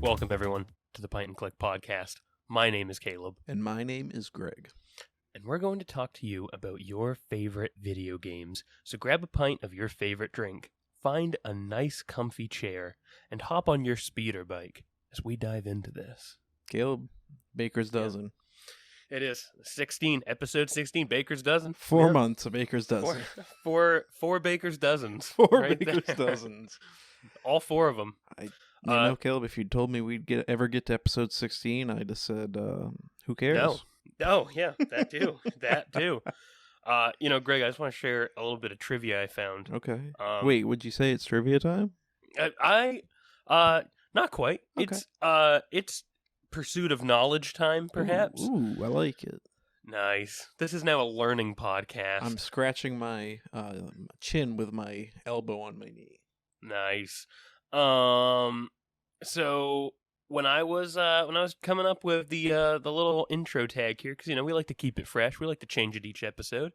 Welcome, everyone, to the Pint and Click podcast. My name is Caleb. And my name is Greg. And we're going to talk to you about your favorite video games. So grab a pint of your favorite drink, find a nice comfy chair, and hop on your speeder bike as we dive into this. Caleb, Baker's Dozen. It is episode 16, Baker's Dozen. 4 months of Baker's Dozen. Four Baker's Dozens. Four right Baker's there. Dozens. All four of them. Caleb, if you'd told me we'd ever get to episode 16, I'd have said, who cares? No. Oh, yeah, that too. That too. Greg, I just want to share a little bit of trivia I found. Okay. Wait, would you say it's trivia time? Not quite. Okay. It's pursuit of knowledge time, perhaps. Ooh, I like it. Nice. This is now a learning podcast. I'm scratching my chin with my elbow on my knee. Nice. So when I was coming up with the little intro tag here, because we like to keep it fresh, we like to change it each episode.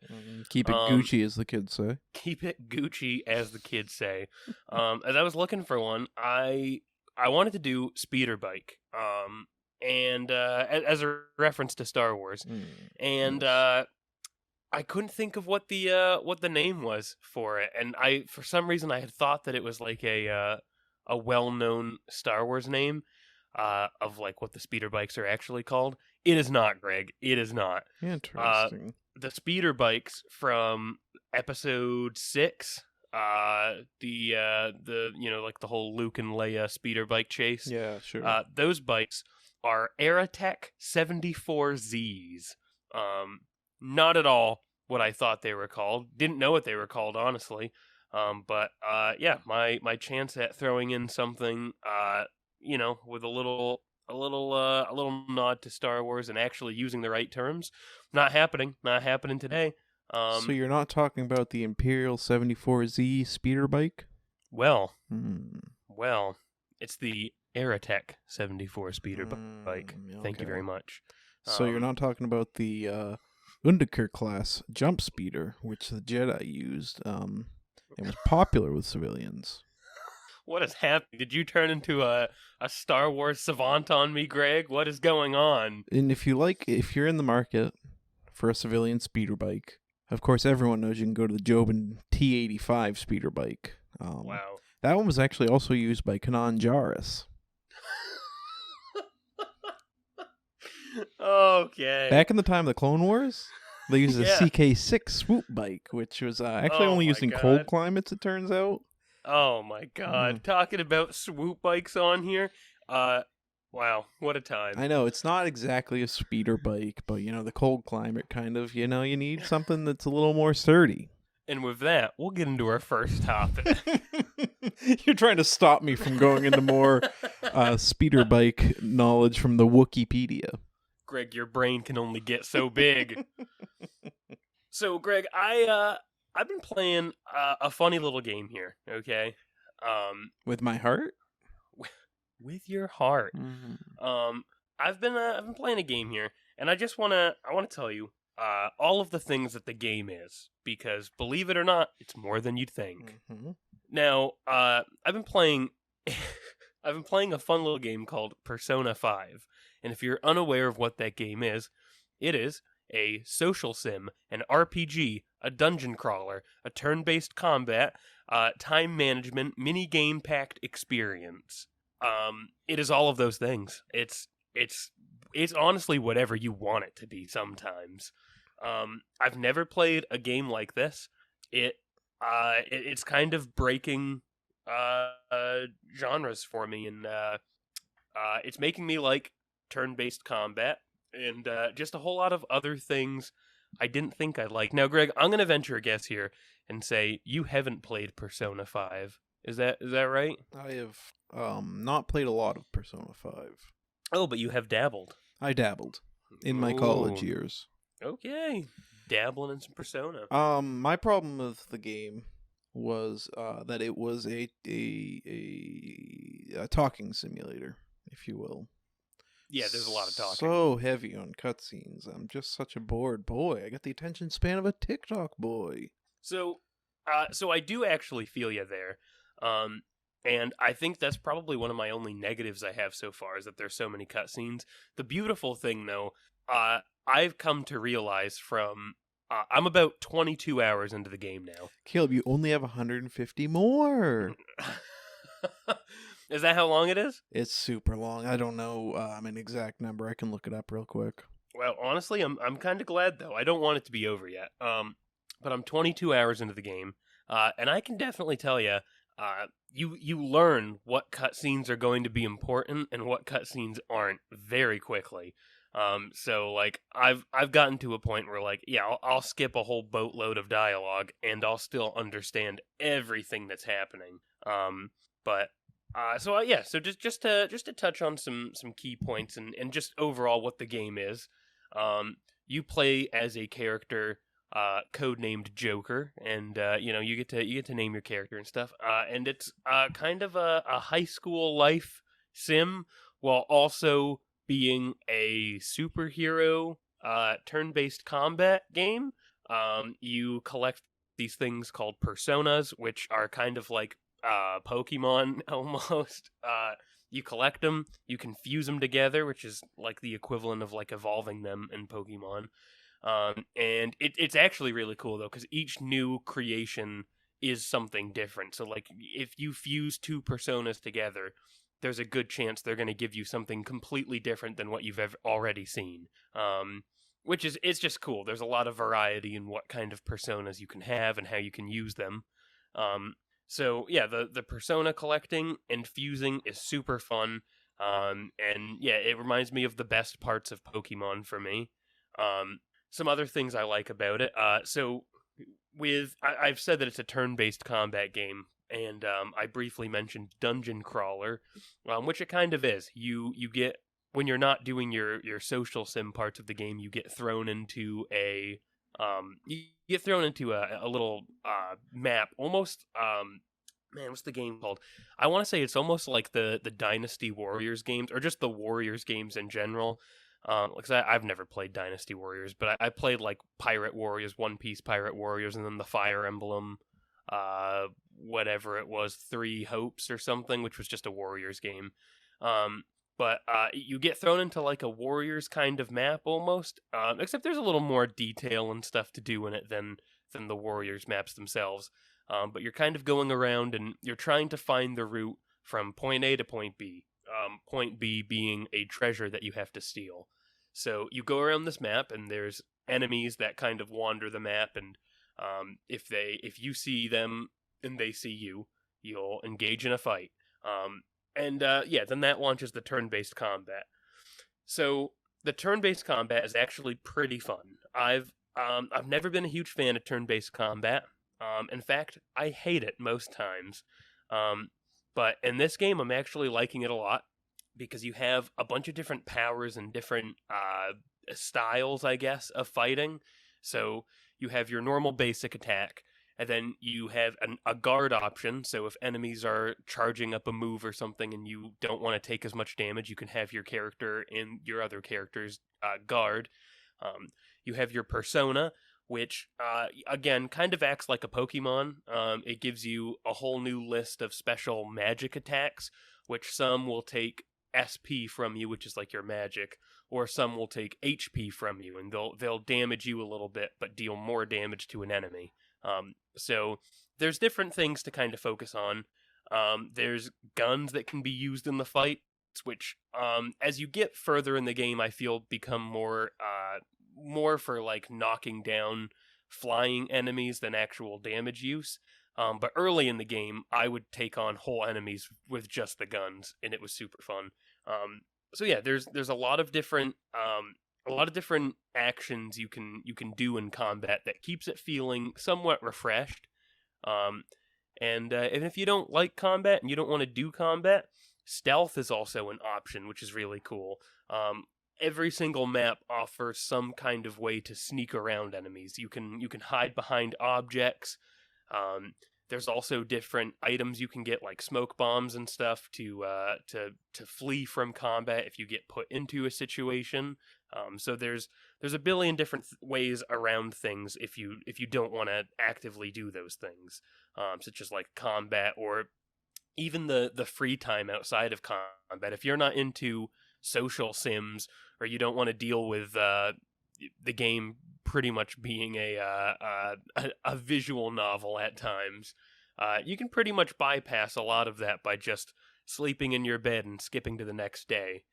Keep it Gucci, as the kids say. Keep it Gucci, as the kids say. As I was looking for one, I wanted to do speeder bike. And as a reference to Star Wars, and I couldn't think of what the name was for it, and for some reason I had thought that it was like a well-known Star Wars name of like what the speeder bikes are actually called. It is not, Greg. It is not. Interesting. The speeder bikes from episode 6, the like the whole Luke and Leia speeder bike chase. Yeah, sure. Those bikes are Aerotech 74Zs. Not at all what I thought they were called. Didn't know what they were called, honestly. But my chance at throwing in something, with a little nod to Star Wars and actually using the right terms, not happening today. So you're not talking about the Imperial 74Z speeder bike? Well, it's the Aerotech 74 speeder bike. Okay. Thank you very much. So you're not talking about the Underker class jump speeder, which the Jedi used, and was popular with civilians. What is happening? Did you turn into a Star Wars savant on me, Greg? What is going on? And if you're in the market for a civilian speeder bike, of course everyone knows you can go to the Jobin T85 speeder bike. Wow. That one was actually also used by Kanan Jarrus. Okay. Back in the time of the Clone Wars, they used a CK6 swoop bike, which was actually only used in cold climates, it turns out. Oh my god. Talking about swoop bikes on here. Wow, what a time. I know, it's not exactly a speeder bike, but the cold climate kind of, you need something that's a little more sturdy. And with that, we'll get into our first topic. You're trying to stop me from going into more speeder bike knowledge from the Wikipedia. Greg, your brain can only get so big. So, Greg, I've been playing a funny little game here, okay? With my heart? With your heart. Mm-hmm. I've been playing a game here, and I want to tell you all of the things that the game is, because believe it or not, it's more than you'd think. Mm-hmm. Now, I've been playing a fun little game called Persona 5. And if you're unaware of what that game is, it is a social sim, an RPG, a dungeon crawler, a turn-based combat, time management, mini-game packed experience. It is all of those things. It's honestly whatever you want it to be sometimes. I've never played a game like this. It's kind of breaking genres for me, and it's making me like turn-based combat and just a whole lot of other things I didn't think I'd like. Now, Greg, I'm going to venture a guess here and say you haven't played Persona 5. Is that right? I have not played a lot of Persona 5. Oh, but you have dabbled. I dabbled in my college years. Okay. Dabbling in some Persona. My problem with the game was that it was a talking simulator, if you will. Yeah, there's a lot of talking. So heavy on cutscenes. I'm just such a bored boy. I got the attention span of a TikTok boy. So I do actually feel you there. And I think that's probably one of my only negatives I have so far is that there's so many cutscenes. The beautiful thing, though, I've come to realize from I'm about 22 hours into the game now. Caleb, you only have 150 more. Is that how long it is? It's super long. I don't know an exact number. I can look it up real quick. Well, honestly, I'm kind of glad though. I don't want it to be over yet. But I'm 22 hours into the game, and I can definitely tell you, you learn what cutscenes are going to be important and what cutscenes aren't very quickly. So like I've gotten to a point where like yeah, I'll skip a whole boatload of dialogue and I'll still understand everything that's happening. But yeah, so just to touch on some key points and just overall what the game is. You play as a character codenamed Joker, and you get to name your character and stuff. And it's kind of a high school life sim while also being a superhero turn-based combat game. You collect these things called personas, which are kind of like Pokemon almost. You collect them, you can fuse them together, which is like the equivalent of like evolving them in Pokemon. And it's actually really cool though, because each new creation is something different. So like if you fuse two personas together, there's a good chance they're going to give you something completely different than what you've already seen. Which is it's just cool. There's a lot of variety in what kind of personas you can have and how you can use them. So yeah, the persona collecting and fusing is super fun. And yeah, it reminds me of the best parts of Pokemon for me. Some other things I like about it. So I've said that it's a turn-based combat game, and I briefly mentioned dungeon crawler, which it kind of is. You get when you're not doing your social sim parts of the game, you get thrown into a little map, almost man, what's the game called? I want to say it's almost like the Dynasty Warriors games, or just the Warriors games in general. Because I've never played Dynasty Warriors, but I played like Pirate Warriors, One Piece Pirate Warriors, and then the Fire Emblem, whatever it was, Three Hopes or something, which was just a Warriors game. But you get thrown into like a Warriors kind of map almost, except there's a little more detail and stuff to do in it than the Warriors maps themselves. But you're kind of going around and you're trying to find the route from point A to point B. Point B being a treasure that you have to steal. So you go around this map, and there's enemies that kind of wander the map, and if you see them and they see you, you'll engage in a fight. Then that launches the turn-based combat. So the turn-based combat is actually pretty fun. I've never been a huge fan of turn-based combat. In fact, I hate it most times. But in this game, I'm actually liking it a lot because you have a bunch of different powers and different styles, I guess, of fighting. So you have your normal basic attack, and then you have a guard option. So if enemies are charging up a move or something and you don't want to take as much damage, you can have your character and your other character's guard. You have your persona, which, again, kind of acts like a Pokemon. It gives you a whole new list of special magic attacks, which some will take SP from you, which is like your magic, or some will take HP from you, and they'll damage you a little bit, but deal more damage to an enemy. So there's different things to kind of focus on. There's guns that can be used in the fight, which, as you get further in the game, I feel become more for like knocking down flying enemies than actual damage use. But early in the game, I would take on whole enemies with just the guns, and it was super fun. So yeah, there's a lot of different actions you can do in combat that keeps it feeling somewhat refreshed. And if you don't like combat and you don't want to do combat, stealth is also an option, which is really cool. Every single map offers some kind of way to sneak around enemies. You can hide behind objects. There's also different items you can get, like smoke bombs and stuff, to flee from combat if you get put into a situation. So there's a billion different ways around things if you don't want to actively do those things, such as like combat or even the free time outside of combat, if you're not into social sims or you don't want to deal with the game pretty much being a visual novel at times, you can pretty much bypass a lot of that by just sleeping in your bed and skipping to the next day.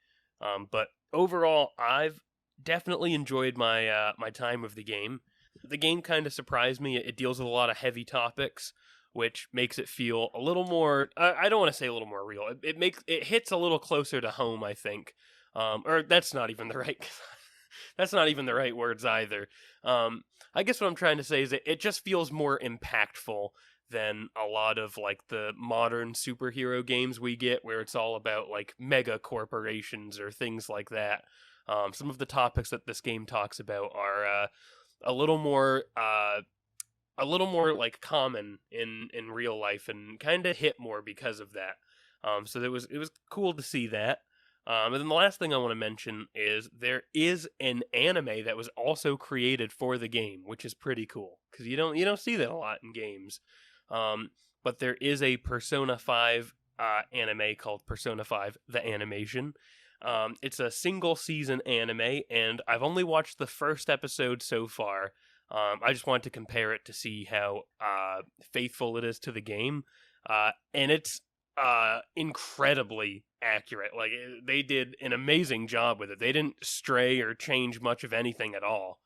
But overall, I've definitely enjoyed my time with the game. The game kind of surprised me. It deals with a lot of heavy topics, which makes it feel a little more. I don't want to say a little more real. It hits a little closer to home, I think. Or that's not even the right. That's not even the right words either. I guess what I'm trying to say is it just feels more impactful than a lot of like the modern superhero games we get, where it's all about like mega corporations or things like that. Some of the topics that this game talks about are a little more like common in real life and kind of hit more because of that. So it was cool to see that. And then the last thing I want to mention is there is an anime that was also created for the game, which is pretty cool because you don't see that a lot in games. But there is a Persona 5 anime called Persona 5: The Animation. It's a single season anime, and I've only watched the first episode so far. I just wanted to compare it to see how faithful it is to the game, and it's incredibly accurate. Like they did an amazing job with it. They didn't stray or change much of anything at all.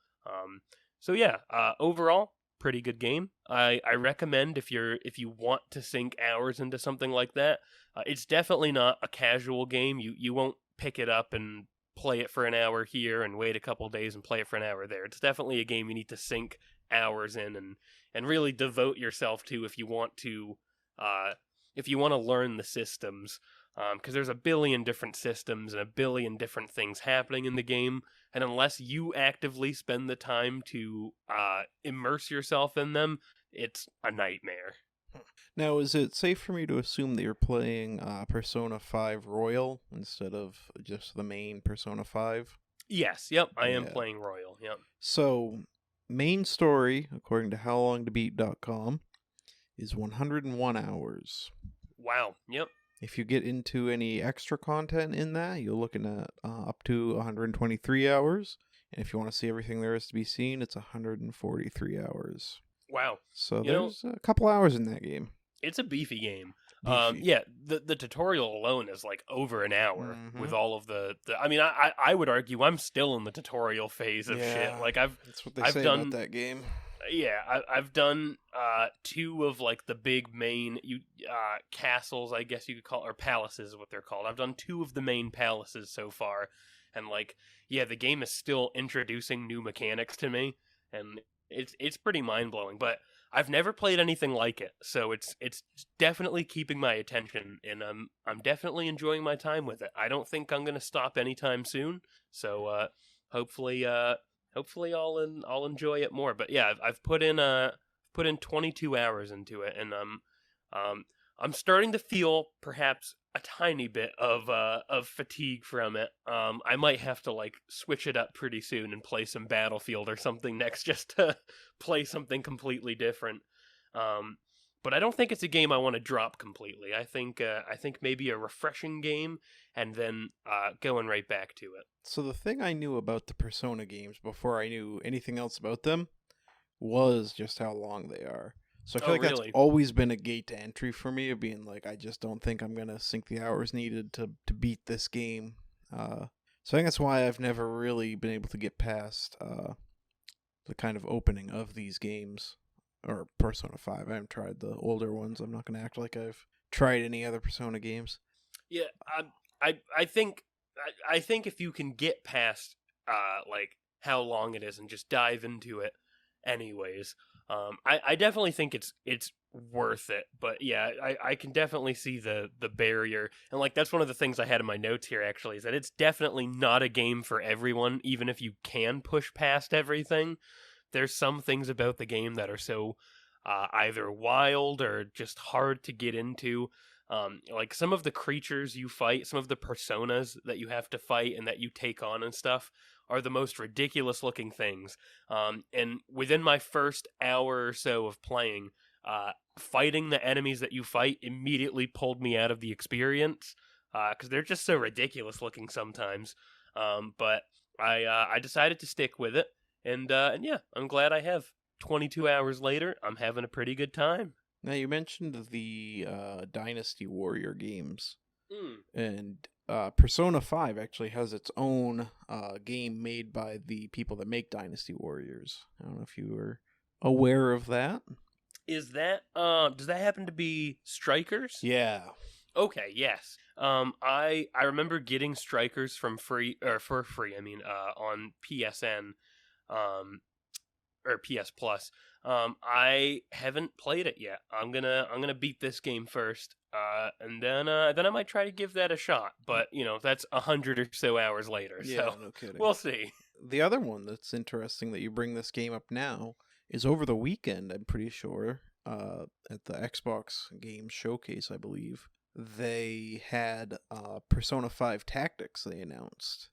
So yeah, overall, pretty good game. I recommend if you want to sink hours into something like that. It's definitely not a casual game. You won't pick it up and play it for an hour here and wait a couple days and play it for an hour there. It's definitely a game you need to sink hours in and really devote yourself to if you want to learn the systems, because there's a billion different systems and a billion different things happening in the game, and unless you actively spend the time to immerse yourself in them, it's a nightmare. Now, is it safe for me to assume that you're playing Persona 5 Royal instead of just the main Persona 5? Yes, yep, I am playing Royal, yep. So, main story, according to howlongtobeat.com, is 101 hours. Wow, yep. If you get into any extra content in that, you're looking at up to 123 hours. And if you want to see everything there is to be seen, it's 143 hours. Wow. So there's a couple hours in that game. It's a beefy game. Beefy. Yeah, the tutorial alone is like over an hour with all of the I mean, I would argue I'm still in the tutorial phase of shit. Like that's what they say about that game. Yeah, I've done 2 of like the big main castles, I guess you could call, or palaces is what they're called. I've done 2 of the main palaces so far, and like, yeah, the game is still introducing new mechanics to me, and it's pretty mind blowing. But I've never played anything like it, so it's definitely keeping my attention, and I'm definitely enjoying my time with it. I don't think I'm gonna stop anytime soon, so hopefully I'll enjoy it more. But yeah, I've put in 22 hours into it, and I'm starting to feel perhaps a tiny bit of fatigue from it. I might have to like switch it up pretty soon and play some Battlefield or something next, just to play something completely different. But I don't think it's a game I want to drop completely. I think maybe a refreshing game and then going right back to it. So the thing I knew about the Persona games before I knew anything else about them was just how long they are. So I feel like really? That's always been a gate to entry for me, of being like, I just don't think I'm going to sink the hours needed to beat this game. So I think that's why I've never really been able to get past the kind of opening of these games. Or Persona 5. I haven't tried the older ones. I'm not going to act like I've tried any other Persona games. Yeah, I think if you can get past like how long it is and just dive into it anyways, I definitely think it's worth it. But yeah, I can definitely see the barrier, and like that's one of the things I had in my notes here actually, is that it's definitely not a game for everyone, even if you can push past everything. There's some things about the game that are so either wild or just hard to get into. Like some of the creatures you fight, some of the personas that you have to fight and that you take on and stuff are the most ridiculous looking things. And within my first hour or so of playing, fighting the enemies that you fight immediately pulled me out of the experience because they're just so ridiculous looking sometimes. But I decided to stick with it, and yeah, I'm glad I have. 22 hours later, I'm having a pretty good time. Now, you mentioned the Dynasty Warrior games, and Persona 5 actually has its own game made by the people that make Dynasty Warriors. I don't know if you were aware of that. Is that does that happen to be Strikers? Yeah. Okay, yes. I remember getting Strikers from free or for free. I mean, on PSN, or PS Plus. I haven't played it yet. I'm gonna beat this game first, and then I might try to give that a shot. But that's 100 or so hours later. Yeah, So no kidding. we'll see. The other one that's interesting that you bring this game up now is over the weekend, I'm pretty sure, at the Xbox Game Showcase, I believe, they had Persona 5 Tactics they announced.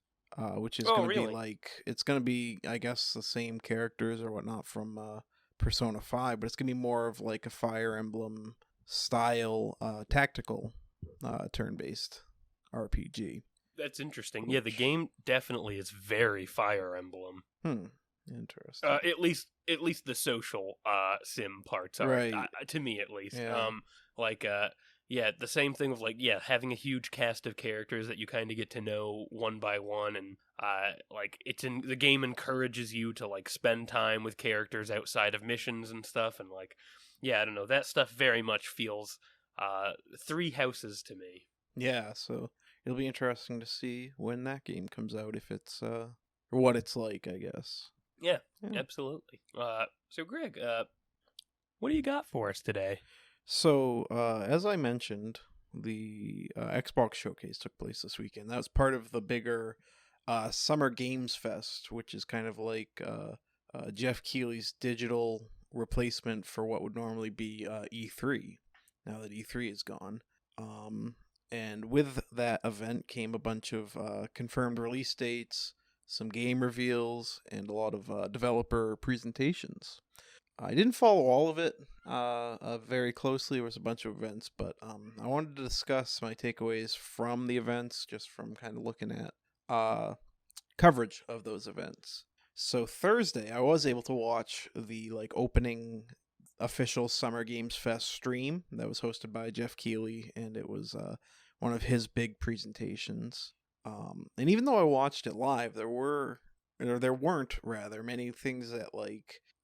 Which is going to really? be like, it's going to be, I guess, the same characters or whatnot from Persona 5, but it's going to be more of like a Fire Emblem style tactical turn-based RPG. That's interesting. Yeah, the game definitely is very Fire Emblem. Interesting. At least the social sim parts are, right. To me at least. Yeah. Yeah, the same thing with having a huge cast of characters that you kind of get to know one by one, and the game encourages you to spend time with characters outside of missions and stuff, and I don't know, that stuff very much feels Three Houses to me. Yeah, so it'll be interesting to see when that game comes out, if it's or what it's like, I guess. Yeah. Absolutely. So Greg, what do you got for us today? So, as I mentioned, the Xbox Showcase took place this weekend. That was part of the bigger Summer Games Fest, which is kind of like Geoff Keighley's digital replacement for what would normally be E3, now that E3 is gone. And with that event came a bunch of confirmed release dates, some game reveals, and a lot of developer presentations. I didn't follow all of it very closely. There was a bunch of events, but I wanted to discuss my takeaways from the events, just from kind of looking at coverage of those events. So Thursday, I was able to watch the opening official Summer Games Fest stream that was hosted by Geoff Keighley, and it was one of his big presentations. And even though I watched it live, there weren't many things that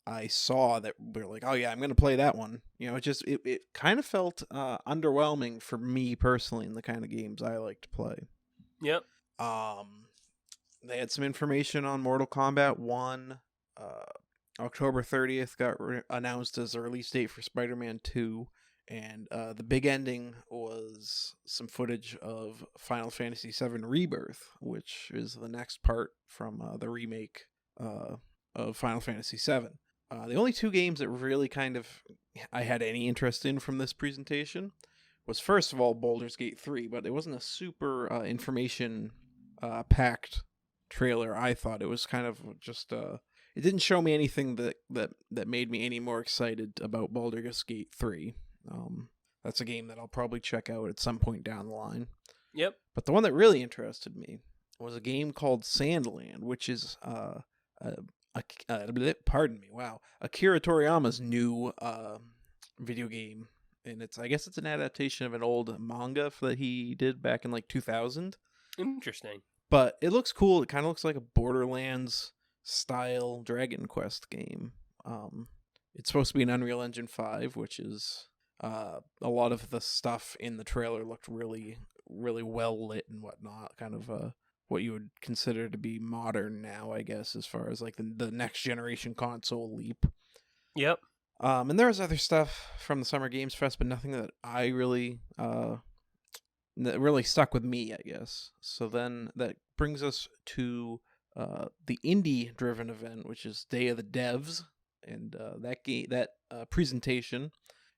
I saw that were like, oh yeah, I'm going to play that one. It kind of felt underwhelming for me personally in the kind of games I like to play. Yep. They had some information on Mortal Kombat 1. October 30th got announced as a release date for Spider-Man 2. And the big ending was some footage of Final Fantasy VII Rebirth, which is the next part from the remake of Final Fantasy VII. The only two games that really kind of I had any interest in from this presentation was, first of all, Baldur's Gate 3, but it wasn't a super information packed trailer. I thought it was kind of just it didn't show me anything that made me any more excited about Baldur's Gate 3. That's a game that I'll probably check out at some point down the line. Yep. But the one that really interested me was a game called Sandland, which is Akira Toriyama's new video game, and I guess it's an adaptation of an old manga that he did back in 2000. Interesting. But it looks cool. It kind of looks like a Borderlands style Dragon Quest game. It's supposed to be an Unreal Engine 5, which is a lot of the stuff in the trailer looked really, really well lit and whatnot. Kind of what you would consider to be modern now, I guess, as far as the next generation console leap. Yep. And there was other stuff from the Summer Games Fest, but nothing that I really that really stuck with me, I guess. So then that brings us to the indie-driven event, which is Day of the Devs, and that presentation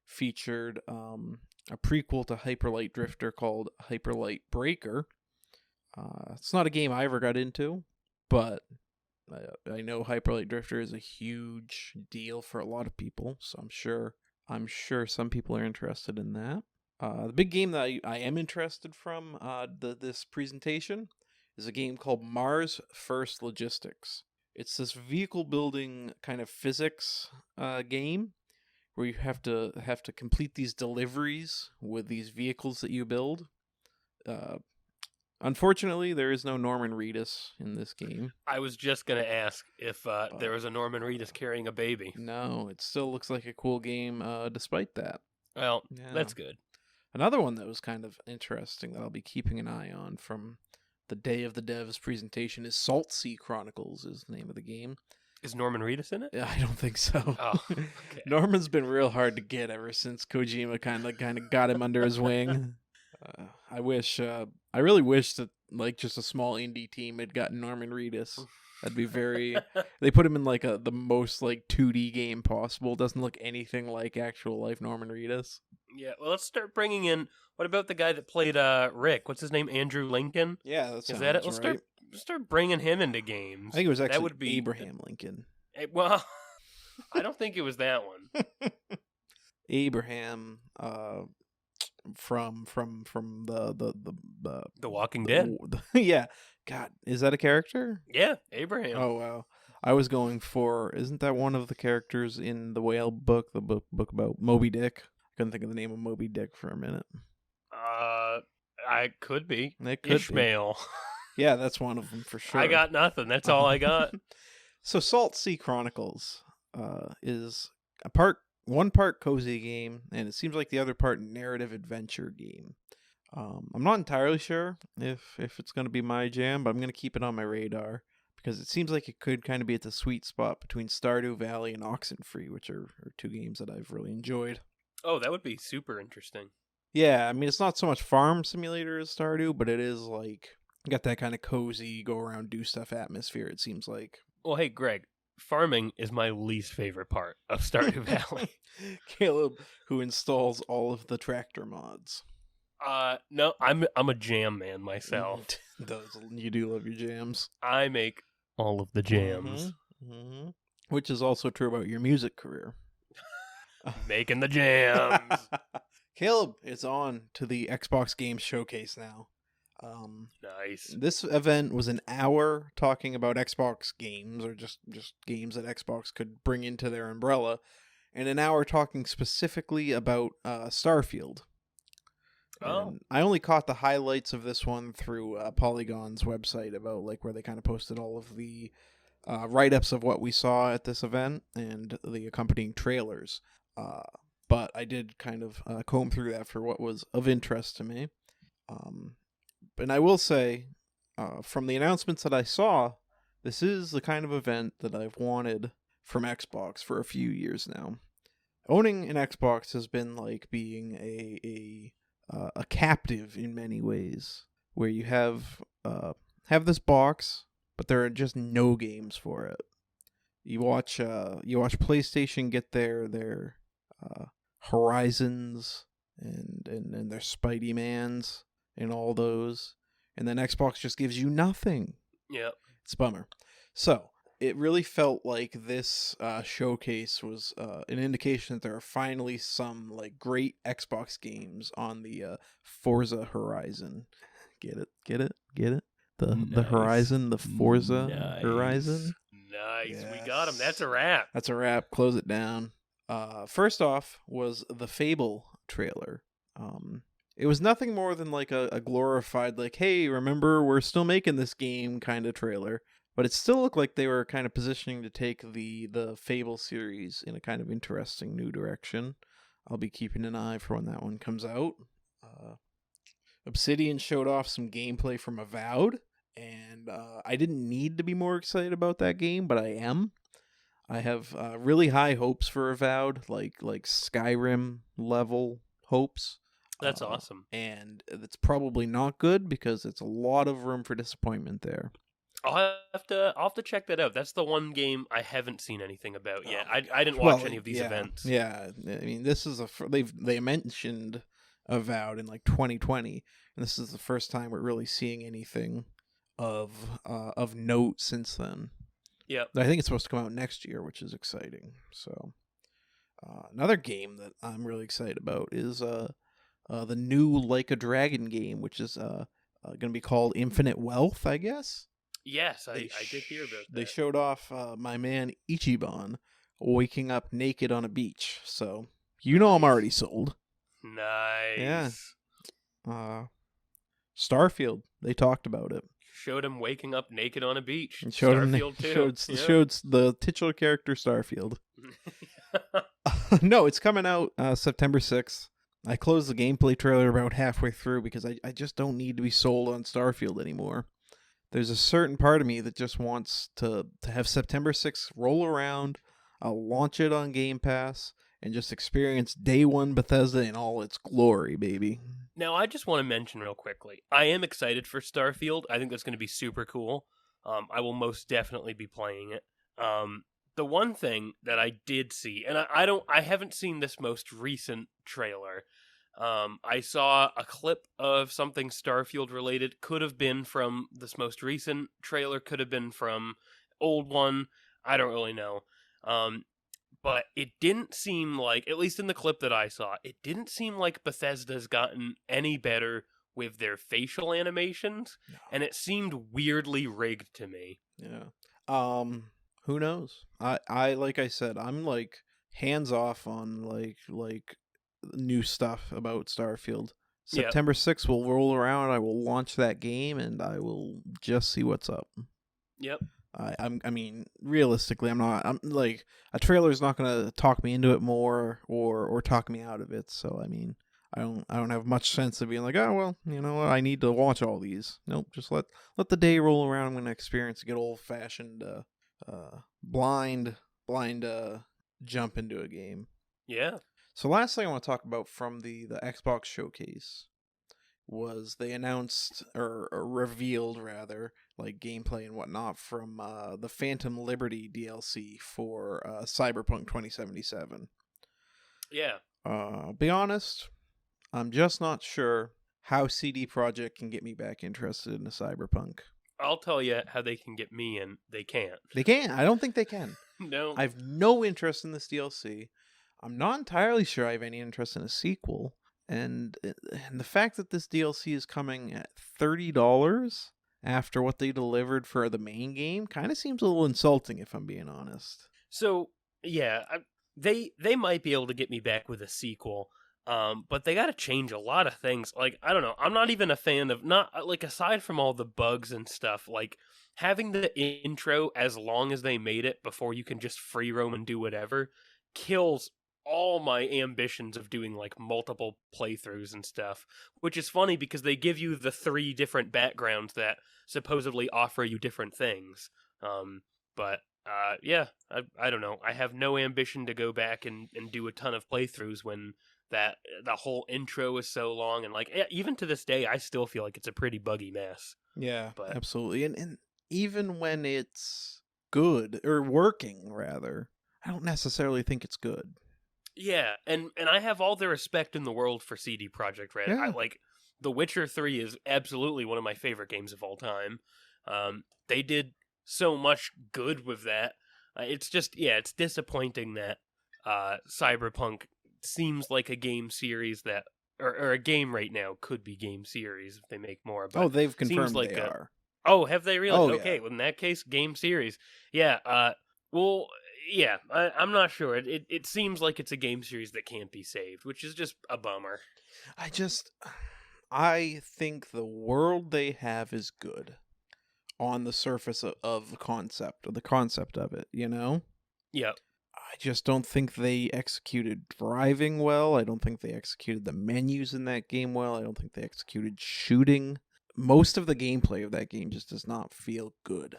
featured a prequel to Hyper Light Drifter called Hyper Light Breaker. It's not a game I ever got into, but I know Hyper Light Drifter is a huge deal for a lot of people, so I'm sure I'm sure some people are interested in that. The big game that I am interested from this presentation is a game called Mars First Logistics. It's this vehicle building kind of physics game where you have to complete these deliveries with these vehicles that you build. Unfortunately, there is no Norman Reedus in this game. I was just going to ask if there was a Norman Reedus carrying a baby. No, it still looks like a cool game despite that. Well, Yeah. that's good. Another one that was kind of interesting that I'll be keeping an eye on from the Day of the Devs presentation is Salt Sea Chronicles is the name of the game. Is Norman Reedus in it? I don't think so. Oh, okay. Norman's been real hard to get ever since Kojima kind of got him under his wing. I really wish that like just a small indie team had gotten Norman Reedus. That'd be very. They put him in like the most like 2D game possible. Doesn't look anything like actual life Norman Reedus. Yeah, well, let's start bringing in. What about the guy that played Rick? What's his name? Andrew Lincoln. Yeah, that sounds Is that it? Let's right. start bringing him into games. I think it was actually that would be Abraham Lincoln. Well, I don't think it was that one. Abraham, from The Walking Dead. Yeah, God, is that a character? Yeah, Abraham. Oh wow, I was going for. Isn't that one of the characters in the Whale book? The book about Moby Dick. I couldn't think of the name of Moby Dick for a minute. I could be. It could Ishmael. Be. Yeah, that's one of them for sure. I got nothing. That's all I got. So Salt Sea Chronicles is one part cozy game, and it seems like the other part narrative adventure game. I'm not entirely sure if it's going to be my jam, but I'm going to keep it on my radar because it seems like it could kind of be at the sweet spot between Stardew Valley and Oxenfree, which are two games that I've really enjoyed. Oh, that would be super interesting. Yeah, I mean, it's not so much farm simulator as Stardew, but it is like got that kind of cozy, go around, do stuff atmosphere, it seems like. Well, hey, Greg, farming is my least favorite part of Stardew Valley. Caleb, who installs all of the tractor mods. No, I'm a jam man myself. You do love your jams. I make all of the jams. Mm-hmm. Which is also true about your music career. Making the jams. Caleb is on to the Xbox Games Showcase now. Nice. This event was an hour talking about Xbox games, or just games that Xbox could bring into their umbrella, and an hour talking specifically about Starfield. Oh. And I only caught the highlights of this one through Polygon's website about like where they kind of posted all of the write-ups of what we saw at this event and the accompanying trailers. But I did kind of comb through that for what was of interest to me. And I will say, from the announcements that I saw, this is the kind of event that I've wanted from Xbox for a few years now. Owning an Xbox has been like being a captive in many ways, where you have this box, but there are just no games for it. You watch PlayStation get their Horizons and their Spidey Mans and all those, and then Xbox just gives you nothing. Yep. It's a bummer. So it really felt like this showcase was an indication that there are finally some like great Xbox games on the Forza Horizon. Get it? The Horizon, the Forza Horizon. Nice. Yes. We got him. That's a wrap. That's a wrap. Close it down. First off was the Fable trailer. It was nothing more than like a glorified, like, hey, remember, we're still making this game kind of trailer. But it still looked like they were kind of positioning to take the Fable series in a kind of interesting new direction. I'll be keeping an eye for when that one comes out. Obsidian showed off some gameplay from Avowed, and I didn't need to be more excited about that game, but I am. I have really high hopes for Avowed, like Skyrim level hopes. That's awesome. And it's probably not good because it's a lot of room for disappointment there. I'll have to check that out. That's the one game I haven't seen anything about yet. I didn't watch any of these events. Yeah, I mean, this is they mentioned Avowed in like 2020, and this is the first time we're really seeing anything of note since then. Yeah, I think it's supposed to come out next year, which is exciting. So, Another game that I'm really excited about is the new Like a Dragon game, which is going to be called Infinite Wealth, I guess. Yes, I did hear about that. They showed off my man Ichiban waking up naked on a beach. So, you know I'm already sold. Yeah. Nice. Starfield, they talked about it. Showed him waking up naked on a beach. And showed Starfield too. Showed the titular character Starfield. No, it's coming out September 6th. I closed the gameplay trailer about halfway through because I just don't need to be sold on Starfield anymore. There's a certain part of me that just wants to have September 6th roll around, I'll launch it on Game Pass, and just experience day one Bethesda in all its glory, baby. Now, I just want to mention real quickly, I am excited for Starfield. I think that's going to be super cool. I will most definitely be playing it. The one thing that I did see, and I haven't seen this most recent trailer. I saw a clip of something Starfield related. Could have been from this most recent trailer. Could have been from old one. I don't really know. But it didn't seem like, at least in the clip that I saw, it didn't seem like Bethesda's gotten any better with their facial animations, and it seemed weirdly rigged to me. Yeah. Who knows? I like I said, I'm like hands off on like new stuff about Starfield. September 6th will roll around, I will launch that game, and I will just see what's up. Yep. I mean, realistically, I'm like, a trailer's not gonna talk me into it more or talk me out of it. So I mean, I don't have much sense of being like, oh well, you know what, I need to watch all these. Nope, just let the day roll around. I'm gonna experience a good old fashioned blind jump into a game. Yeah. So last thing I want to talk about from the Xbox showcase was they announced or revealed rather, like gameplay and whatnot from the Phantom Liberty DLC for Cyberpunk 2077. Yeah. Be honest, I'm just not sure how CD Projekt can get me back interested in a Cyberpunk. I'll tell you how they can get me in. They can't. They can't. I don't think they can. No. I have no interest in this DLC. I'm not entirely sure I have any interest in a sequel. And the fact that this DLC is coming at $30 after what they delivered for the main game kind of seems a little insulting, if I'm being honest. So, yeah, they might be able to get me back with a sequel, but they got to change a lot of things. Like, I don't know, I'm not even a fan of, not, like, aside from all the bugs and stuff, like, having the intro as long as they made it before you can just free roam and do whatever kills all my ambitions of doing like multiple playthroughs and stuff, which is funny because they give you the 3 different backgrounds that supposedly offer you different things. Yeah, I don't know. I have no ambition to go back and do a ton of playthroughs when the whole intro is so long, and like even to this day I still feel like it's a pretty buggy mess. Yeah, but absolutely. And even when it's good or working rather, I don't necessarily think it's good. Yeah, and I have all the respect in the world for CD Projekt Red. Yeah. I like The Witcher 3 is absolutely one of my favorite games of all time. They did so much good with that. It's just, yeah, it's disappointing that Cyberpunk seems like a game series that, or a game right now could be game series if they make more. But they've confirmed like they are. Oh, have they really? Oh, okay, yeah. well, in that case, game series. Yeah, well, yeah, I'm not sure. It seems like it's a game series that can't be saved, which is just a bummer. I think the world they have is good on the surface of the concept of it, you know? Yep. I just don't think they executed driving well. I don't think they executed the menus in that game well. I don't think they executed shooting. Most of the gameplay of that game just does not feel good.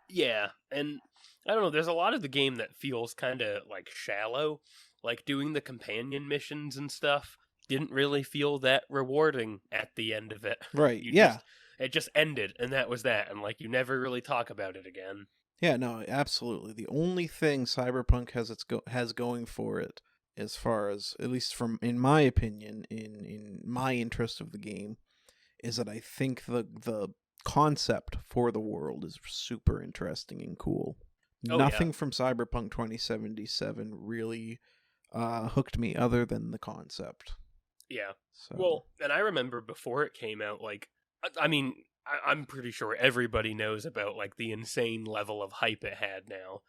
Yeah, and I don't know, there's a lot of the game that feels kind of like shallow. Like doing the companion missions and stuff didn't really feel that rewarding at the end of it. Right, It just ended, and that was that, and like you never really talk about it again. Yeah, no, absolutely. The only thing Cyberpunk has going for it, as far as, at least from, in my opinion, in my interest of the game, is that I think the concept for the world is super interesting and cool. Nothing from Cyberpunk 2077 really hooked me other than the concept. Yeah. So Well, and I remember before it came out, like, I mean, I'm pretty sure everybody knows about, like, the insane level of hype it had now.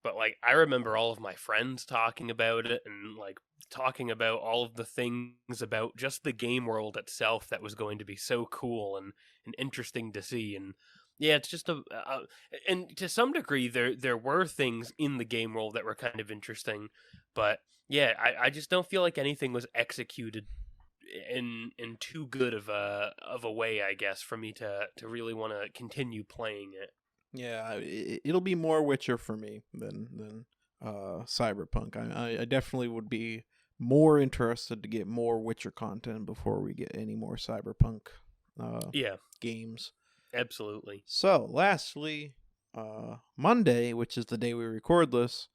But, like, I remember all of my friends talking about it and, like, talking about all of the things about just the game world itself that was going to be so cool and interesting to see. And yeah, it's just and to some degree, there were things in the game world that were kind of interesting, but yeah, I just don't feel like anything was executed in too good of a way, I guess, for me to really want to continue playing it. yeah, it'll be more Witcher for me than Cyberpunk. I definitely would be more interested to get more Witcher content before we get any more Cyberpunk Yeah, games. absolutely. So, lastly, Monday, which is the day we record this,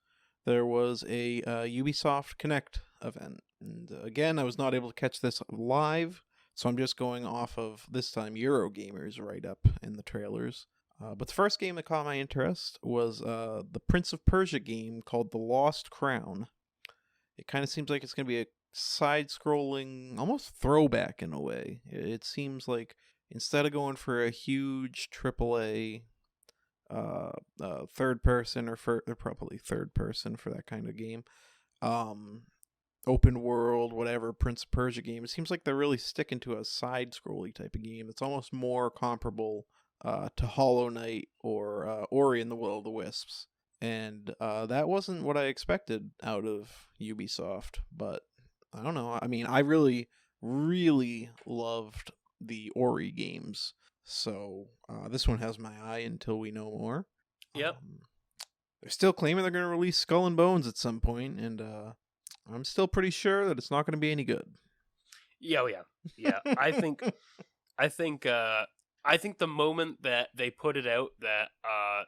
there was a Ubisoft Connect event. And again, I was not able to catch this live, so I'm just going off of this time Eurogamer's write-up in the trailers. But the first game that caught my interest was the Prince of Persia game called The Lost Crown. It kind of seems like it's going to be a side-scrolling, almost throwback in a way. It seems like instead of going for a huge AAA third person or probably third person for that kind of game, open world, whatever, Prince of Persia game, it seems like they're really sticking to a side-scrolly type of game. It's almost more comparable to Hollow Knight or Ori and the Will of the Wisps. And that wasn't what I expected out of Ubisoft, but I don't know. I mean, I really, really loved the Ori games, so this one has my eye until we know more. Yep. They're still claiming they're going to release Skull and Bones at some point, and I'm still pretty sure that it's not going to be any good. Yeah, yeah. I think the moment that they put it out that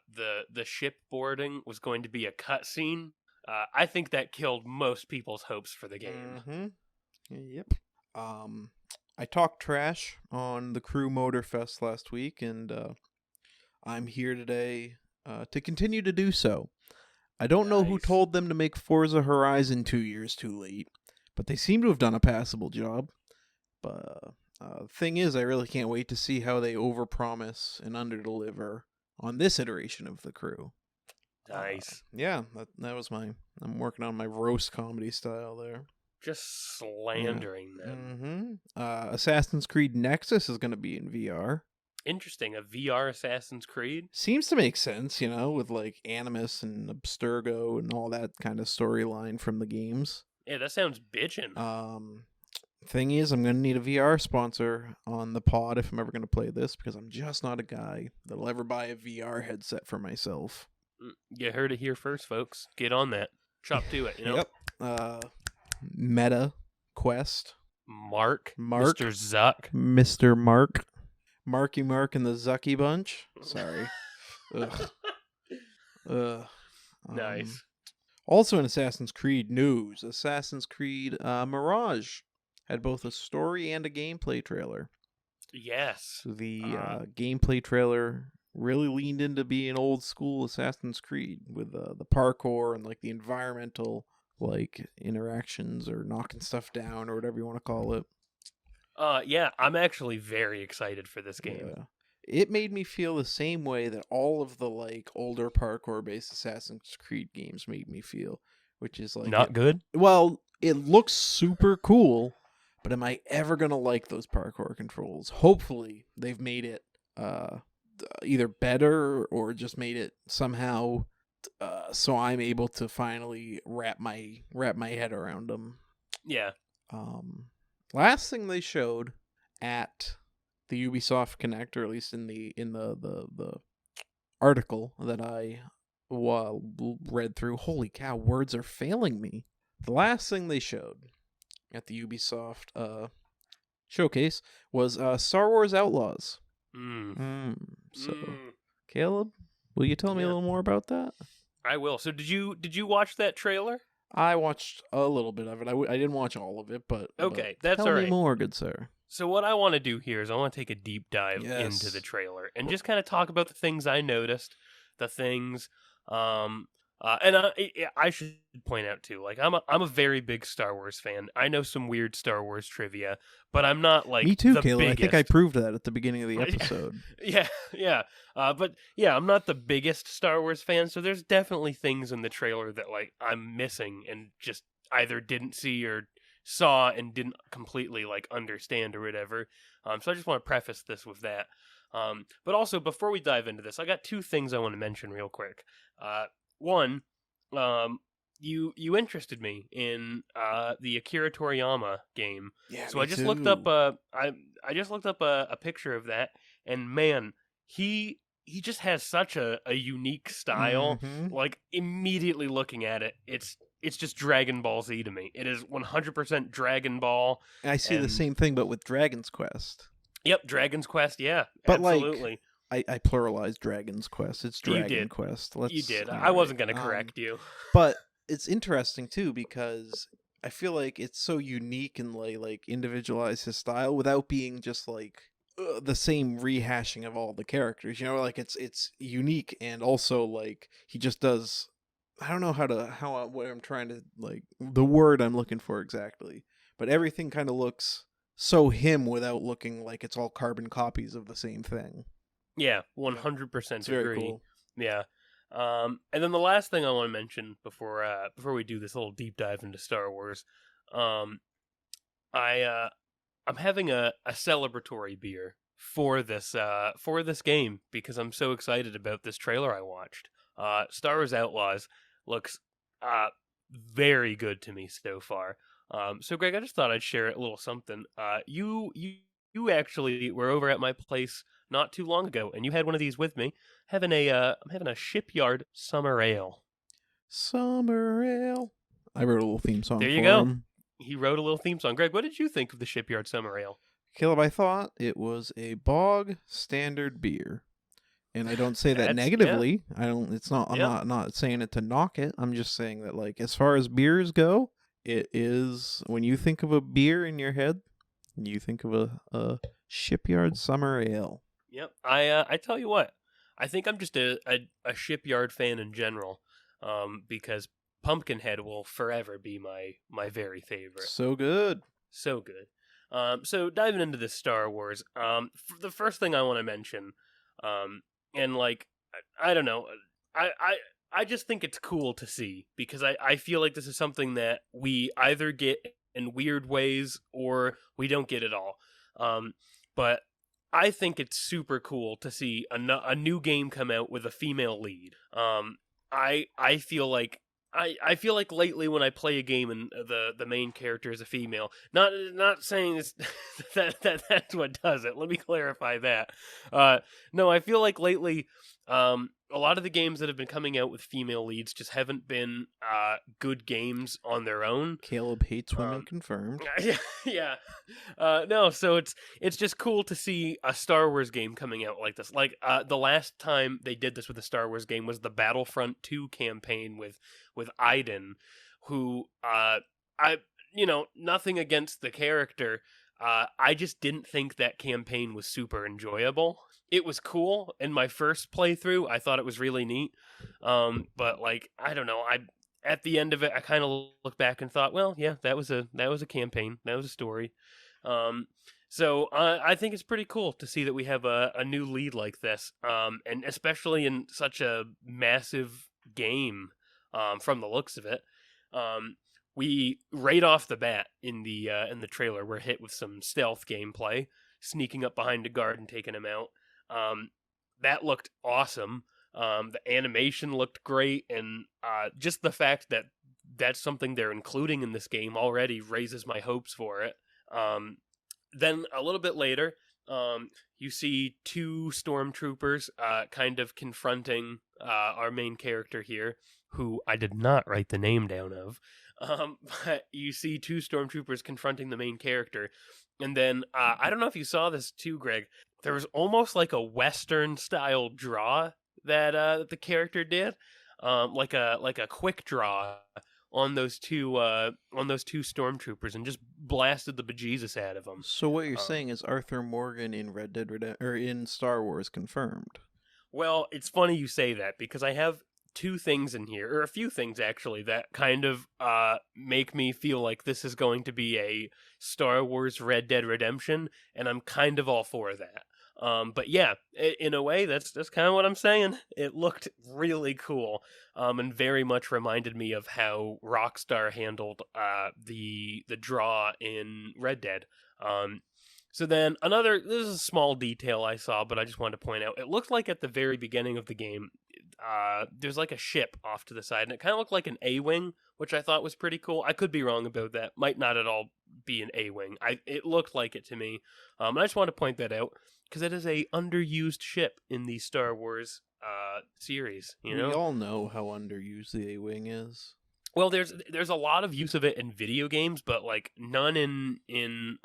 the ship boarding was going to be a cutscene, I think that killed most people's hopes for the game. Mm-hmm. Yep. I talked trash on the Crew Motorfest last week, and I'm here today to continue to do so. I don't know who told them to make Forza Horizon 2 years too late, but they seem to have done a passable job. But the thing is, I really can't wait to see how they overpromise and underdeliver on this iteration of the Crew. Nice. Yeah, that was I'm working on my roast comedy style there. Just slandering them. Mm-hmm. Assassin's Creed Nexus is going to be in VR. Interesting. A VR Assassin's Creed? Seems to make sense, with like Animus and Abstergo and all that kind of storyline from the games. Yeah, that sounds bitchin'. Thing is, I'm going to need a VR sponsor on the pod if I'm ever going to play this, because I'm just not a guy that'll ever buy a VR headset for myself. You heard it here first, folks. Get on that. Chop to it, Yep. Meta Quest. Mark. Mr. Zuck. Mr. Mark. Marky Mark and the Zucky Bunch. Sorry. Ugh. Nice. Also in Assassin's Creed news, Assassin's Creed Mirage had both a story and a gameplay trailer. Yes. The gameplay trailer really leaned into being old school Assassin's Creed with the parkour and like the environmental like interactions or knocking stuff down or whatever you want to call it. Yeah, I'm actually very excited for this game. Yeah. It made me feel the same way that all of the like older parkour based Assassin's Creed games made me feel, which is like not good. Well, it looks super cool, but am I ever gonna like those parkour controls? Hopefully, they've made it either better or just made it somehow so I'm able to finally wrap my head around them. Yeah. Last thing they showed at the Ubisoft Connect, or at least in the article that I read through. Holy cow, words are failing me. The last thing they showed at the Ubisoft showcase was Star Wars Outlaws. Caleb, will you tell me a little more about that? I will. So did you watch that trailer? I watched a little bit of it. I didn't watch all of it, but okay, that's tell all me right. more, good sir. So what I want to do here is I want to take a deep dive into the trailer and just kind of talk about the things I noticed, the things And I should point out too, like I'm a very big Star Wars fan. I know some weird Star Wars trivia, but I'm not like Me too, the Caleb. I think I biggest. proved that at the beginning of the episode. Yeah, yeah. But yeah, I'm not the biggest Star Wars fan, so there's definitely things in the trailer that like I'm missing and just either didn't see or saw and didn't completely like understand or whatever. So I just want to preface this with that. But also before we dive into this, I got two things I want to mention real quick. One, you interested me in the Akira Toriyama game. Yeah, So me I just too. looked up I just looked up a picture of that, and man, he just has such a unique style. Mhm. Like immediately looking at it, it's just Dragon Ball Z to me. It is 100% Dragon Ball. I see the And same thing, but with Dragon's Quest. yep, Dragon's Quest. Yeah, But like, absolutely. I pluralized Dragon's Quest. It's You Dragon did. Quest. You did. All I wasn't right. gonna correct you. But it's interesting too because I feel like it's so unique and like individualize his style without being just like the same rehashing of all the characters. You know, like it's unique and also like he just does. I don't know what I'm trying to like the word I'm looking for exactly, but everything kind of looks so him without looking like it's all carbon copies of the same thing. Yeah, 100% It's very agree. cool. Yeah. And then the last thing I want to mention before we do this little deep dive into Star Wars, um, I'm having a celebratory beer for this game because I'm so excited about this trailer I watched. Star Wars Outlaws looks very good to me so far. So Greg, I just thought I'd share a little something. You actually were over at my place not too long ago, and you had one of these with me. I'm having a Shipyard Summer Ale. Summer Ale. I wrote a little theme song. There you for go. him. He wrote a little theme song. Greg, what did you think of the Shipyard Summer Ale? Caleb, I thought it was a bog standard beer. And I don't say that That's- negatively. I don't it's not I'm Yeah. not saying it to knock it. I'm just saying that like as far as beers go, it is when you think of a beer in your head, you think of a Shipyard Summer Ale. Yep. I tell you what, I think I'm just a Shipyard fan in general, because Pumpkinhead will forever be my very favorite. So good. So good. So diving into this Star Wars, the first thing I want to mention, and like I don't know, I just think it's cool to see because I feel like this is something that we either get in weird ways or we don't get at all. But I think it's super cool to see a new game come out with a female lead. I feel like I feel like lately when I play a game and the main character is a female, not saying it's, that's what does it. Let me clarify that. No, I feel like lately a lot of the games that have been coming out with female leads just haven't been good games on their own. Caleb hates women confirmed. Yeah. No, so it's just cool to see a Star Wars game coming out like this. Like the last time they did this with a Star Wars game was the Battlefront 2 campaign with Aiden, who nothing against the character. I just didn't think that campaign was super enjoyable. It was cool in my first playthrough. I thought it was really neat. But like I don't know, at the end of it, I kind of looked back and thought, well, yeah, that was a campaign, that was a story. So I think it's pretty cool to see that we have a new lead like this, and especially in such a massive game. From the looks of it, we right off the bat in the trailer, we're hit with some stealth gameplay, sneaking up behind a guard and taking him out. That looked awesome. The animation looked great, and just the fact that that's something they're including in this game already raises my hopes for it. Then a little bit later, you see two stormtroopers kind of confronting our main character here, who I did not write the name down of. But you see two stormtroopers confronting the main character. And then, I don't know if you saw this too, Greg. There was almost like a Western-style draw that the character did. Like a quick draw on those two stormtroopers and just blasted the bejesus out of them. So what you're saying is Arthur Morgan in Red Dead Redemption or in Star Wars confirmed. Well, it's funny you say that because I have two things in here, or a few things actually, that kind of make me feel like this is going to be a Star Wars Red Dead Redemption, and I'm kind of all for that. But yeah, in a way, that's kind of what I'm saying. It looked really cool, and very much reminded me of how Rockstar handled the draw in Red Dead. So then this is a small detail I saw, but I just wanted to point out. It looked like at the very beginning of the game, there's like a ship off to the side, and it kind of looked like an A-wing, which I thought was pretty cool. I could be wrong about that. Might not at all be an A-wing. It looked like it to me. And I just wanted to point that out because it is a underused ship in the Star Wars series. You know, we all know how underused the A-wing is. Well, there's a lot of use of it in video games, but like none in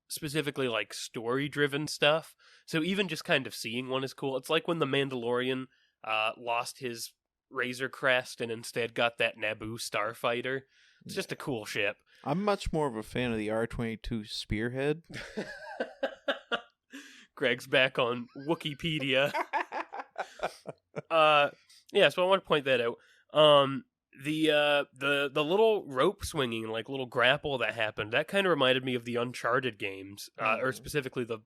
specifically like story driven stuff. So even just kind of seeing one is cool. It's like when the Mandalorian lost his Razor Crest and instead got that Naboo starfighter. It's just a cool ship. I'm much more of a fan of the R-22 Spearhead. Greg's back on Wikipedia. Yeah, so I want to point that out. The little rope swinging, like little grapple that happened, that kind of reminded me of the Uncharted games, or specifically the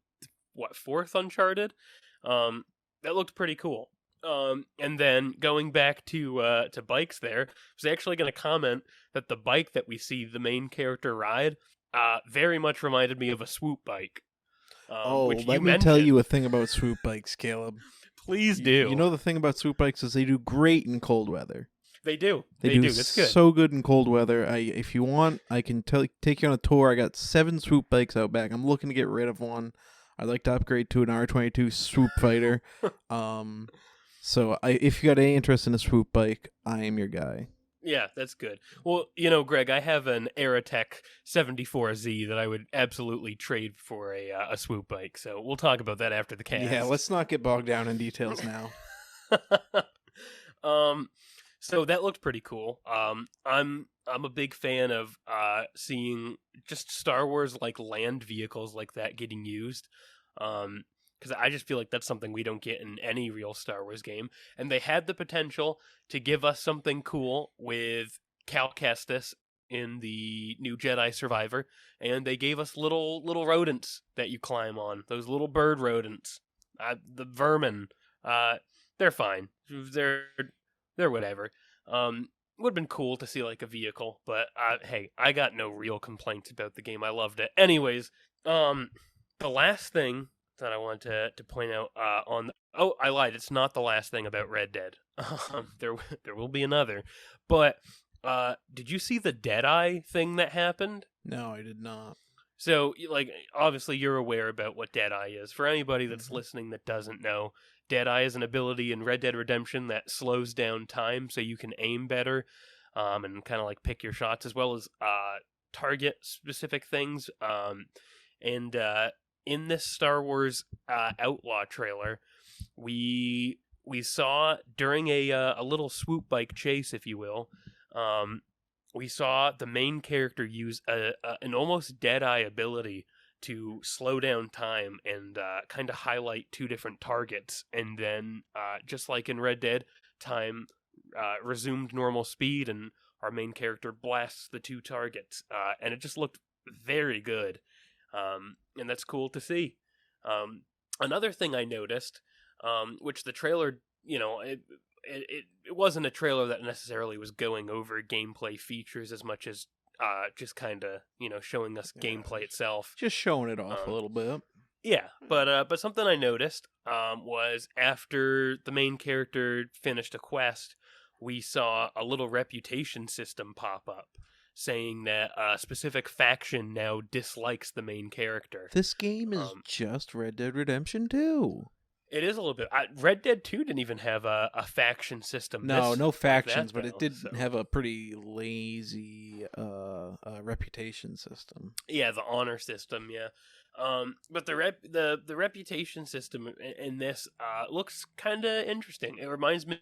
fourth Uncharted. That looked pretty cool. And then going back to bikes, there, I was actually going to comment that the bike that we see the main character ride, very much reminded me of a swoop bike. Let me tell you a thing about swoop bikes, Caleb. Please do. You know the thing about swoop bikes is they do great in cold weather. They do. They do. That's good. So good in cold weather. If you want, I can take you on a tour. I got 7 swoop bikes out back. I'm looking to get rid of one. I'd like to upgrade to an R-22 swoop fighter. So if you got any interest in a swoop bike, I am your guy. Yeah, that's good. Well, you know, Greg, I have an Aerotech 74Z that I would absolutely trade for a swoop bike. So we'll talk about that after the cast. Yeah, let's not get bogged down in details now. So that looked pretty cool. I'm a big fan of seeing just Star Wars like land vehicles like that getting used. Because I just feel like that's something we don't get in any real Star Wars game. And they had the potential to give us something cool with Cal Kestis in the new Jedi Survivor, and they gave us little rodents that you climb on. Those little bird rodents, the vermin. They're fine. They're whatever. Would have been cool to see like a vehicle, but hey, I got no real complaints about the game. I loved it. Anyways, the last thing that I wanted to point out I lied. It's not the last thing about Red Dead. There will be another. But did you see the Deadeye thing that happened? No, I did not. So, like, obviously you're aware about what Deadeye is. For anybody that's listening that doesn't know, Deadeye is an ability in Red Dead Redemption that slows down time so you can aim better, and kind of like pick your shots, as well as target specific things. And in this Star Wars Outlaw trailer, we saw during a little swoop bike chase, if you will, we saw the main character use an almost Deadeye ability to slow down time and kind of highlight 2 different targets, and then just like in Red Dead, time resumed normal speed, and our main character blasts the 2 targets, and it just looked very good. And that's cool to see. Another thing I noticed, which the trailer, you know, it wasn't a trailer that necessarily was going over gameplay features as much as just kind of, you know, showing us gameplay itself. Just showing it off a little bit. Yeah, but something I noticed was after the main character finished a quest, we saw a little reputation system pop up, saying that a specific faction now dislikes the main character. This game is just Red Dead Redemption 2. It is a little bit. Red Dead 2 didn't even have a faction system. No factions, but it did have a pretty lazy reputation system. Yeah, the honor system, yeah. But the reputation system in this looks kind of interesting. It reminds me.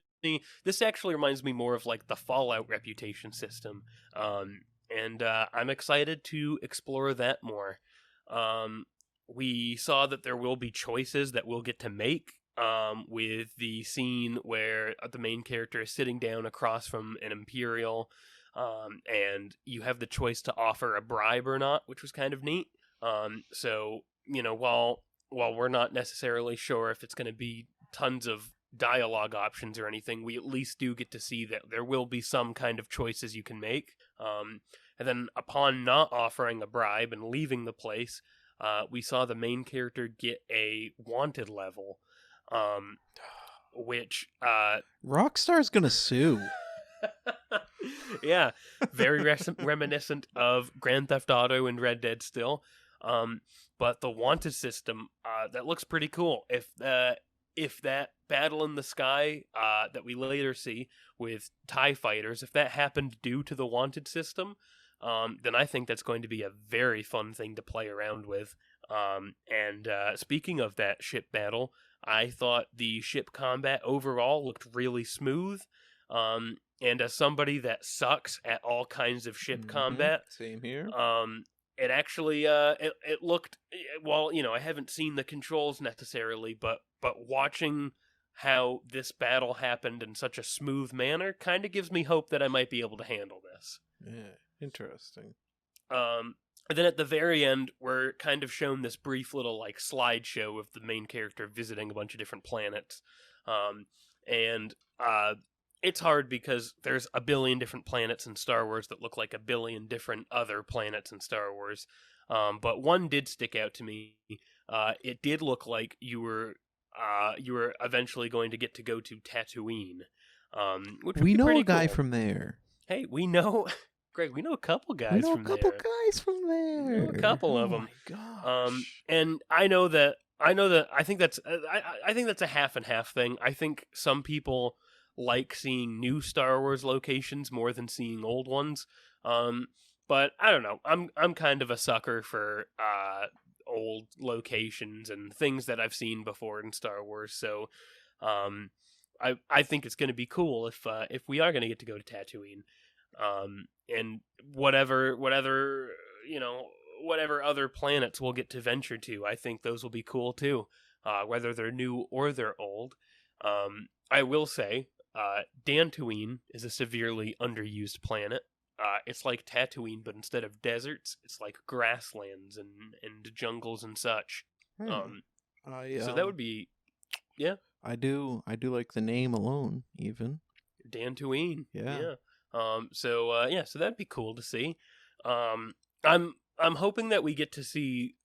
This actually reminds me more of like the Fallout reputation system, and I'm excited to explore that more. We saw that there will be choices that we'll get to make with the scene where the main character is sitting down across from an Imperial, and you have the choice to offer a bribe or not, which was kind of neat. So, while we're not necessarily sure if it's going to be tons of dialogue options or anything, we at least do get to see that there will be some kind of choices you can make. And then upon not offering a bribe and leaving the place, we saw the main character get a wanted level, which Rockstar's gonna sue. yeah, very reminiscent of Grand Theft Auto and Red Dead still. But the wanted system, that looks pretty cool. If that battle in the sky that we later see with TIE fighters, if that happened due to the wanted system, then I think that's going to be a very fun thing to play around with. And speaking of that ship battle, I thought the ship combat overall looked really smooth. And as somebody that sucks at all kinds of ship combat, same here. It actually it looked, well, I haven't seen the controls necessarily, but watching how this battle happened in such a smooth manner kind of gives me hope that I might be able to handle this. Yeah, interesting. And then at the very end, we're kind of shown this brief little like slideshow of the main character visiting a bunch of different planets. And it's hard because there's a billion different planets in Star Wars that look like a billion different other planets in Star Wars. But one did stick out to me. It did look like you were eventually going to get to go to Tatooine. Which we know a guy cool. from there. Hey, we know, Greg. We know a couple guys from there. We know a couple of them. My gosh. And I think that's a half and half thing. I think some people like seeing new Star Wars locations more than seeing old ones. But I don't know. I'm kind of a sucker for old locations and things that I've seen before in Star Wars. So I think it's going to be cool if we are going to get to go to Tatooine. And whatever other planets we'll get to venture to, I think those will be cool too. Whether they're new or they're old. I will say, Dantooine is a severely underused planet. It's like Tatooine, but instead of deserts, it's like grasslands and jungles and such. So that would be, yeah. I do like the name alone, even. Dantooine. Yeah. So that'd be cool to see. I'm hoping that we get to see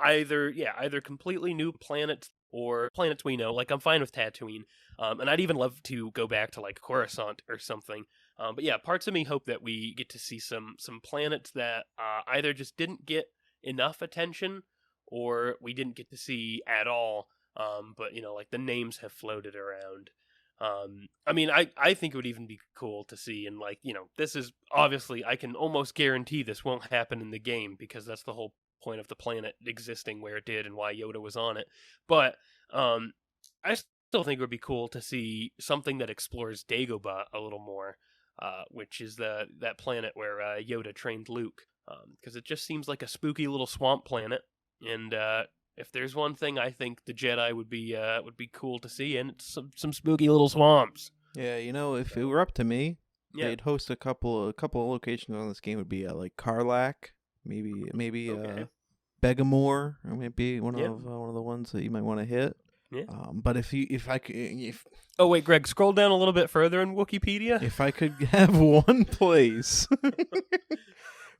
either completely new planets or planets we know. Like, I'm fine with Tatooine. And I'd even love to go back to like Coruscant or something. But yeah, parts of me hope that we get to see some planets that either just didn't get enough attention or we didn't get to see at all. But like the names have floated around. I mean, I think it would even be cool to see, and like, this is obviously, I can almost guarantee this won't happen in the game because that's the whole point of the planet existing where it did and why Yoda was on it. But I still think it would be cool to see something that explores Dagobah a little more, which is that planet where Yoda trained Luke, because it just seems like a spooky little swamp planet, and if there's one thing I think the Jedi would be cool to see, and it's some spooky little swamps. Yeah, if it were up to me, they'd host a couple of locations on this game. Would be like Karlak, maybe Okay. Begamore, or maybe one of the ones that you might want to hit. Yeah. But if Oh wait, Greg, scroll down a little bit further in Wikipedia. if I could have one place.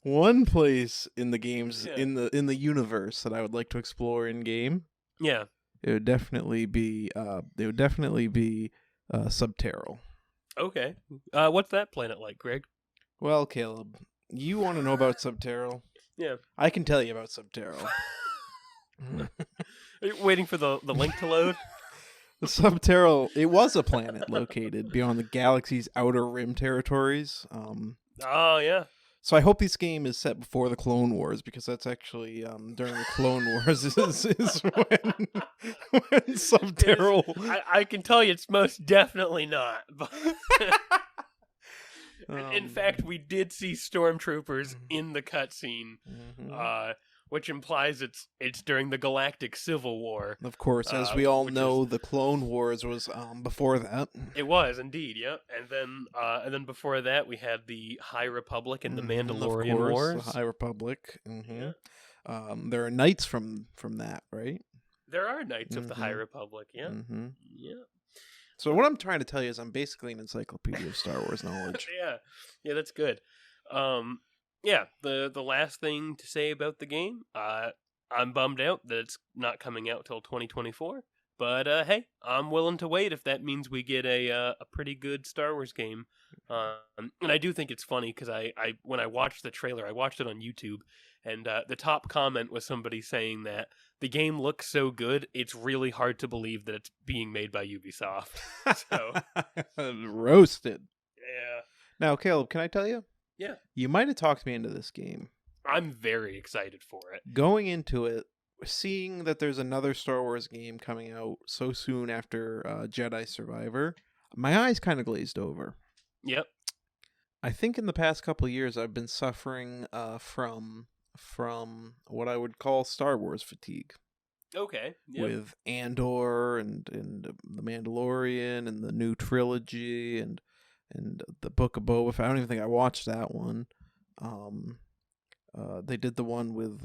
One place in the games in the universe that I would like to explore in game, Yeah, it would definitely be Subterral. Okay. What's that planet like, Greg? Well, Caleb, you want to know about Subterral? Yeah. I can tell you about Subterral. Are you waiting for the link to load? The Subterral, it was a planet located beyond the galaxy's outer rim territories. Oh yeah. So I hope this game is set before the Clone Wars, because that's actually during the Clone Wars is when Subterral. I can tell you, it's most definitely not. But in fact, we did see stormtroopers in the cutscene, which implies it's during the Galactic Civil War. Of course, as we all which know, the Clone Wars was before that. It was indeed, yep. And then before that, we had the High Republic and the Mandalorian of course, Wars. the High Republic. Yeah. There are knights from that, right? There are Knights of the High Republic, yeah. Yeah. So what I'm trying to tell you is I'm basically an encyclopedia of Star Wars knowledge. Yeah, that's good. Yeah, the last thing to say about the game, I'm bummed out that it's not coming out till 2024. But hey, I'm willing to wait if that means we get a pretty good Star Wars game. And I do think it's funny because I when I watched the trailer, I watched it on YouTube, and the top comment was somebody saying that the game looks so good, it's really hard to believe that it's being made by Ubisoft. So roasted. Yeah. Now, Caleb, can I tell you? Yeah. You might have talked me into this game. I'm very excited for it. Going into it, seeing that there's another Star Wars game coming out so soon after Jedi Survivor, my eyes kind of glazed over. Yep. I think in the past couple of years I've been suffering from what I would call Star Wars fatigue. Okay. Yep. With Andor and The Mandalorian and the new trilogy and the Book of Boba Fett. I don't even think I watched that one. They did the one with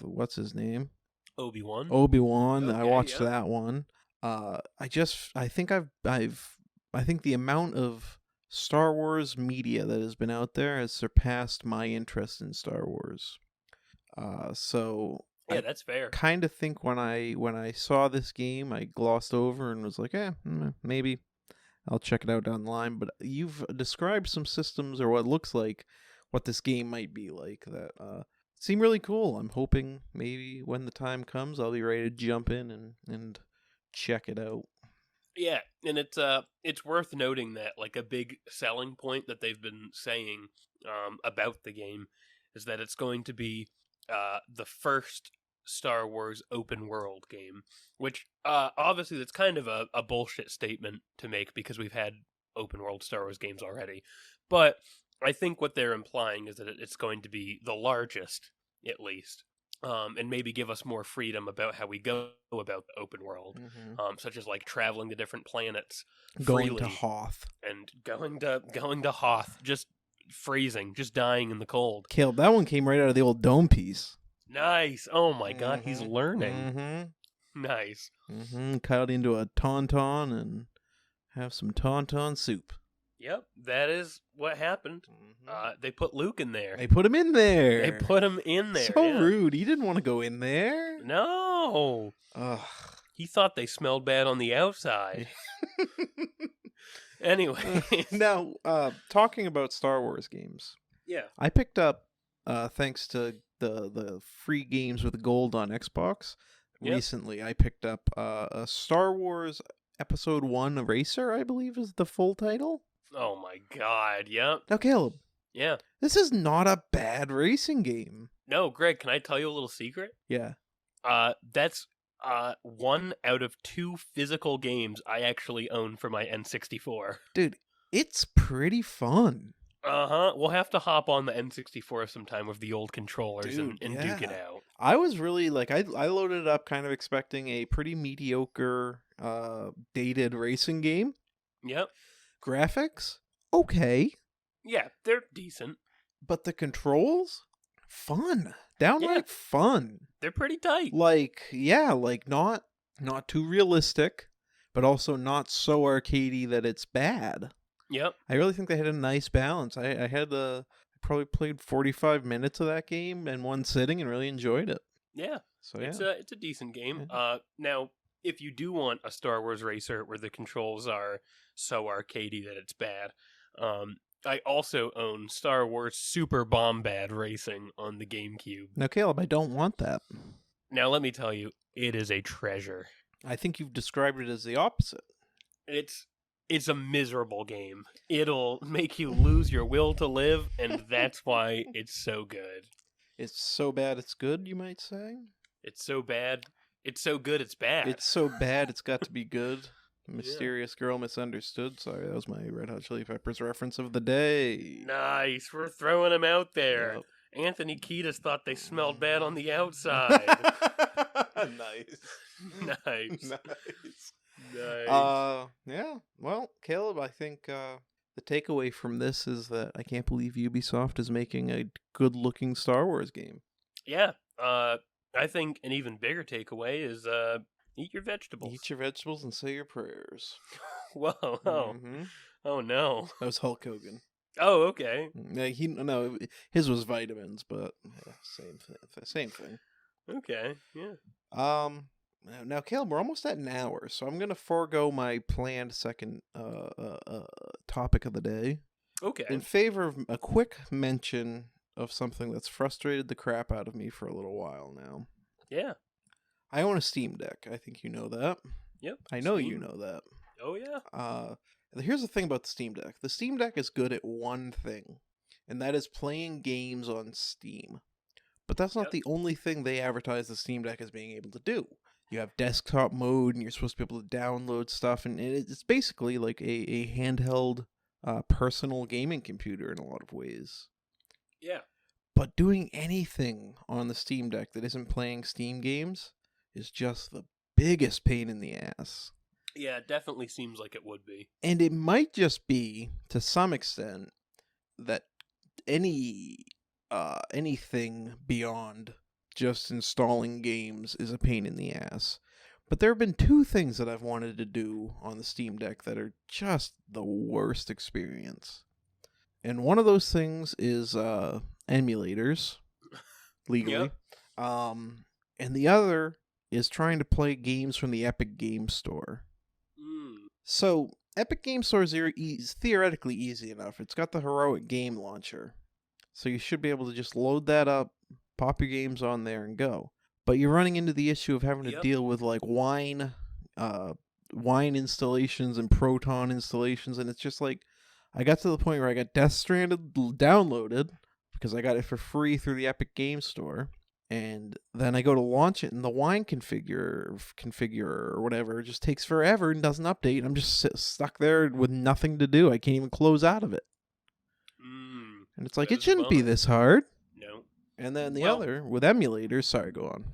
what's his name? Obi-Wan. Okay, I watched yeah. that one. I think the amount of Star Wars media that has been out there has surpassed my interest in Star Wars. So yeah, that's fair. Kind of think when I saw this game, I glossed over and was like, maybe I'll check it out down the line. But you've described some systems or what looks like what this game might be like that seem really cool. I'm hoping maybe when the time comes, I'll be ready to jump in and check it out. Yeah, and it's worth noting that like a big selling point that they've been saying about the game is that it's going to be the first Star Wars open world game, which obviously that's kind of a bullshit statement to make because we've had open world Star Wars games already. But I think what they're implying is that it's going to be the largest, at least. And maybe give us more freedom about how we go about the open world, such as like traveling to different planets, going to Hoth, and going to Hoth, just freezing, just dying in the cold. Caleb, that one came right out of the old Dome piece. Nice. Oh my God, he's learning. Nice. Cut it into a tauntaun and have some tauntaun soup. Yep, that is what happened. They put Luke in there. They put him in there. So rude. He didn't want to go in there. No. Ugh. He thought they smelled bad on the outside. Anyway. Now, talking about Star Wars games. Yeah. I picked up, thanks to the free games with gold on Xbox, recently I picked up a Star Wars Episode 1 Racer, I believe is the full title. Oh my God, yep. Now, Caleb. Yeah. This is not a bad racing game. No, Greg, can I tell you a little secret? Yeah. That's 1 out of 2 physical games I actually own for my N64. Dude, it's pretty fun. We'll have to hop on the N64 sometime with the old controllers and duke it out. I was really like, I loaded it up kind of expecting a pretty mediocre, dated racing game. Yep. Graphics, okay. Yeah, they're decent. But the controls, fun. Downright fun. They're pretty tight. Like, not too realistic, but also not so arcadey that it's bad. Yep. I really think they had a nice balance. I probably played 45 minutes of that game in one sitting and really enjoyed it. Yeah. So it's a decent game. Yeah. Now, if you do want a Star Wars racer where the controls are so arcadey that it's bad, I also own Star Wars Super Bombad Racing on the GameCube. Now, Caleb, I don't want that. Now, let me tell you, it is a treasure. I think you've described it as the opposite. It's a miserable game. It'll make you lose your will to live, and that's why it's so good. It's so bad it's good, you might say? It's so bad. It's so good it's bad. It's so bad it's got to be good. Mysterious Girl Misunderstood. Sorry, that was my Red Hot Chili Peppers reference of the day. Nice. We're throwing them out there. Yep. Anthony Kiedis thought they smelled bad on the outside. Nice. Nice. Nice. Nice. Yeah. Well, Caleb, I think the takeaway from this is that I can't believe Ubisoft is making a good-looking Star Wars game. Yeah. I think an even bigger takeaway is eat your vegetables. Eat your vegetables and say your prayers. Whoa. Mm-hmm. Oh no. That was Hulk Hogan. Oh, okay. No, his was vitamins, but yeah, same thing. Okay. Yeah. Now, Caleb, we're almost at an hour, so I'm gonna forego my planned second topic of the day Okay. in favor of a quick mention of something that's frustrated the crap out of me for a little while now. Yeah. I own a Steam Deck. I think you know that. Yep. I know Steam. you know that. Oh yeah. Here's the thing about the Steam Deck. The Steam Deck is good at one thing, and that is playing games on Steam. But that's not the only thing they advertise the Steam Deck as being able to do. You have desktop mode, and you're supposed to be able to download stuff, and it's basically like a handheld personal gaming computer in a lot of ways. Yeah. But doing anything on the Steam Deck that isn't playing Steam games is just the biggest pain in the ass. Yeah, it definitely seems like it would be. And it might just be, to some extent, that anything beyond just installing games is a pain in the ass. But there have been two things that I've wanted to do on the Steam Deck that are just the worst experience. And one of those things is emulators, legally. Yep. And the other is trying to play games from the Epic Game Store. So, Epic Game Store is theoretically easy enough. It's got the Heroic Game Launcher. So you should be able to just load that up, pop your games on there, and go. But you're running into the issue of having to deal with, like, wine installations and Proton installations, and it's just like, I got to the point where I got Death Stranded downloaded, because I got it for free through the Epic Game Store. And then I go to launch it, and the wine configure or whatever just takes forever and doesn't update. I'm just stuck there with nothing to do. I can't even close out of it. And it's like, it shouldn't be this hard. No. And then the other, with emulators, sorry, go on.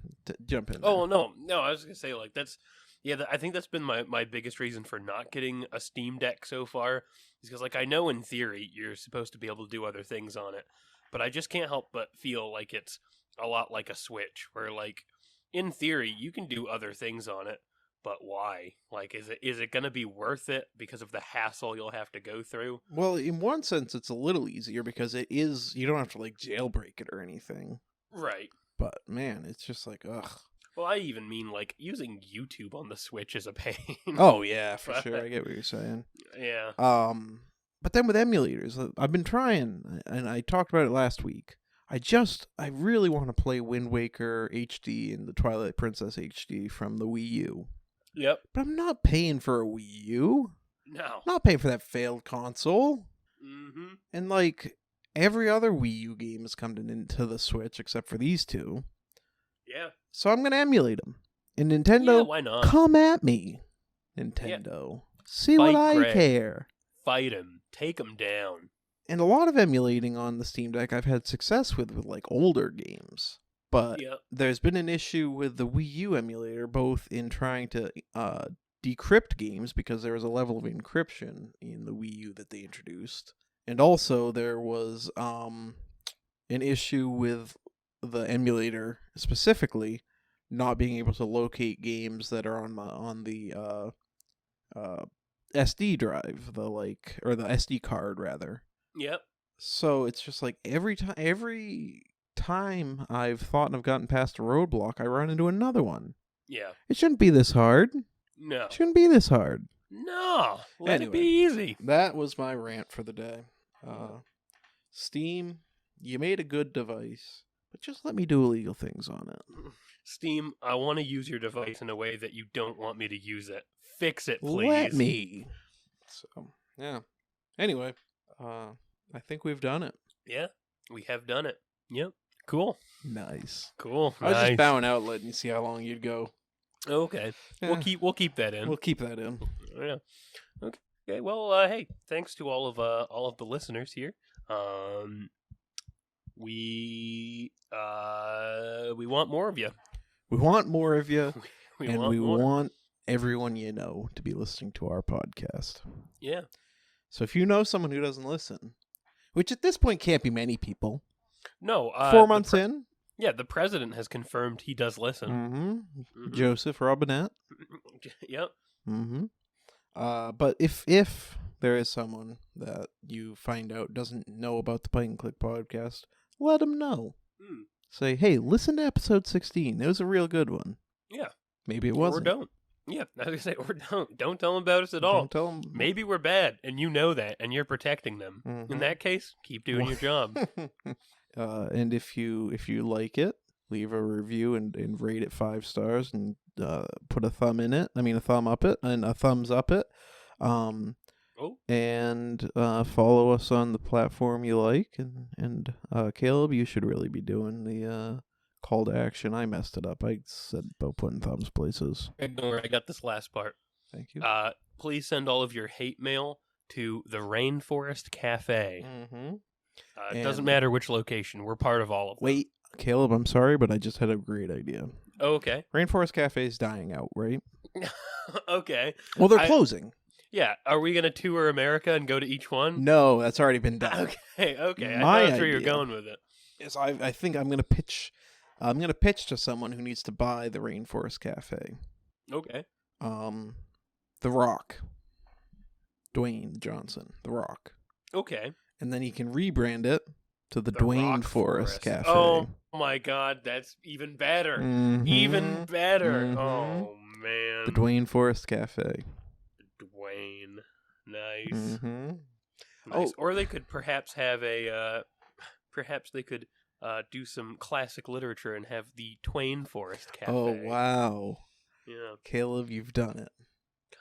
Jump in there. Oh, no, I was going to say, like, that's, I think that's been my biggest reason for not getting a Steam Deck so far, is because, like, I know in theory you're supposed to be able to do other things on it, but I just can't help but feel like it's a lot like a Switch, where, like, in theory, you can do other things on it, but why? Like, is it going to be worth it because of the hassle you'll have to go through? Well, in one sense, it's a little easier because it is, you don't have to, like, jailbreak it or anything. Right. But, man, it's just like, ugh. Well, I even mean, like, using YouTube on the Switch is a pain. Oh, yeah, for sure. I get what you're saying. Yeah. But then with emulators, I've been trying, and I talked about it last week. I really want to play Wind Waker HD and the Twilight Princess HD from the Wii U. Yep. But I'm not paying for a Wii U. No. I'm not paying for that failed console. Mm-hmm. And, like, every other Wii U game has come into the Switch except for these two. Yeah. So I'm going to emulate them. And Nintendo, why not? come at me. Nintendo. Yeah. See Fight what I Greg. care. Fight him. Take him down. And a lot of emulating on the Steam Deck I've had success with like older games. But there's been an issue with the Wii U emulator, both in trying to decrypt games, because there was a level of encryption in the Wii U that they introduced. And also there was an issue with the emulator specifically not being able to locate games that are on the SD drive, the SD card rather. Yep. So it's just like every time I've thought I've gotten past a roadblock, I run into another one. Yeah. It shouldn't be this hard. No. It shouldn't be this hard. No. Let it be easy. That was my rant for the day. Steam, you made a good device, but just let me do illegal things on it. Steam, I want to use your device in a way that you don't want me to use it. Fix it, please. Let me. So, yeah. Anyway, I think we've done it. Yeah, we have done it. Yep. Cool. Nice. Cool. I was just bowing out, letting you see how long you'd go. Okay. Yeah. We'll keep that in. We'll keep that in. Yeah. Okay. Well, hey, thanks to all of the listeners here. we want more of you. We want more of you, we want everyone you know to be listening to our podcast. Yeah. So if you know someone who doesn't listen, which at this point can't be many people. No. 4 months in. Yeah, the president has confirmed he does listen. Mm-hmm. Joseph Robinette. Yep. Mm-hmm. But if there is someone that you find out doesn't know about the Point and Click podcast, let them know. Say, hey, listen to episode 16. It was a real good one. Yeah. Maybe it wasn't. Or don't. Yeah, I was going to say, or don't. Don't tell them about us at all. Don't tell them. Maybe we're bad, and you know that, and you're protecting them. Mm-hmm. In that case, keep doing your job. And if you like it, leave a review and rate it 5 stars and put a thumb in it. I mean, a thumb up it and a thumbs up it. And follow us on the platform you like. And Caleb, you should really be doing the call to action. I messed it up. I said about putting thumbs places. Don't worry, I got this last part. Thank you. Please send all of your hate mail to the Rainforest Cafe. Mm-hmm. It doesn't matter which location. We're part of all of them. Wait, Caleb, I'm sorry, but I just had a great idea. Oh, okay. Rainforest Cafe is dying out, right? Okay. Well, they're closing. Yeah. Are we going to tour America and go to each one? No, that's already been done. Okay. I My thought that's where idea you're going with it. Is I think I'm going to pitch. I'm going to pitch to someone who needs to buy the Rainforest Cafe. Okay. The Rock. Dwayne Johnson, The Rock. Okay. And then he can rebrand it to the Dwayne Dwayne Forest Cafe. Oh my God, that's even better. Mm-hmm. Even better. Mm-hmm. Oh man. The Dwayne Forest Cafe. Dwayne. Nice. Mm-hmm. Nice. Or they could perhaps have a. Perhaps they could do some classic literature and have the Twain Forest Cafe. Oh wow. Yeah. Caleb, you've done it.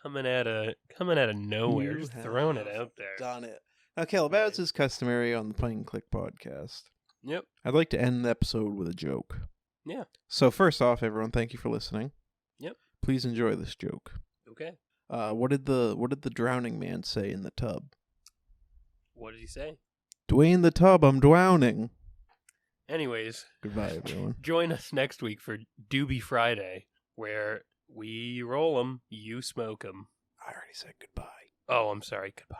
Coming out of nowhere, just throwing it out there. Done it. Now, Caleb, as is customary on the Point and Click podcast, Yep. I'd like to end the episode with a joke. Yeah. So first off, everyone, thank you for listening. Yep. Please enjoy this joke. Okay. What did the drowning man say in the tub? What did he say? Dwayne the tub, I'm drowning. Anyways. Goodbye, everyone. Join us next week for Doobie Friday, where we roll 'em, you smoke 'em. I already said goodbye. Oh, I'm sorry. Goodbye.